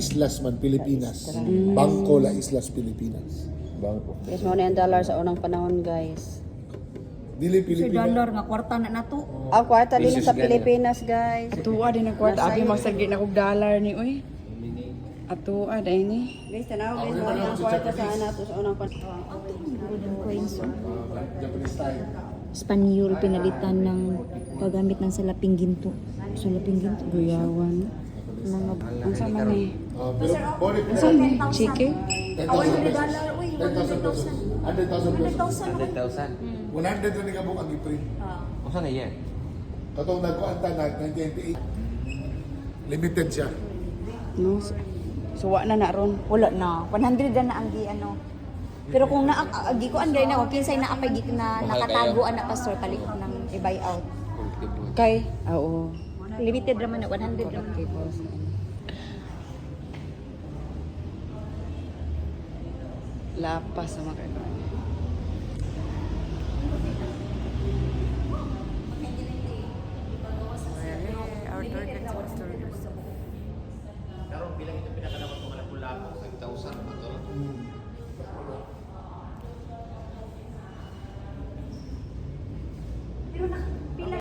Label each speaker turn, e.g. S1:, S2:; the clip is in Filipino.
S1: Islas man, Pilipinas. Bangko La Islas, Pilipinas.
S2: Bangko.
S3: Guys, mo na yung dollar sa unang panahon, guys.
S1: Dili
S4: Si
S1: Pilipinas.
S4: dollar nga kwarta na nato.
S3: Ang kwarta din
S2: Pesos
S3: sa
S2: ganyan.
S3: Pilipinas, guys.
S5: Atuwa din ang kwarta. Abi magsagdi na kog dollar ni oy. Atuwa dai ni.
S3: Guys, tanaw guys, mo na yung kwarta sa nato sa unang panahon.
S4: Coins.
S1: Japanese style.
S4: Espanyol pinalitan ng paggamit ng salaping ginto. Salaping ginto.
S5: Guyawan.
S4: Mga
S5: Ang sama ni.
S1: Pero, body,
S5: Chike.
S1: 10,000 pesos. 10,000 pesos. 100,000 pesos.
S2: 100,000.
S1: 100 na nigabok ang i-print.
S2: Kung saan na yan?
S1: Katong nagkuanta na 1998. Limited siya.
S5: No. Suwa na na ron.
S4: wala na. 100 na ang gi ano. Pero kung gi ko anday na kung kinsay na apay gi na
S2: Mahal
S4: nakatago
S2: kayo.
S4: ana pastor palit ng i-buy out.
S5: Kay. Oo.
S4: Limited naman na 100 lang.
S5: Lapas sama kay.
S2: Pero bilang ito pinakadapat ko malapula 5,000 pa to.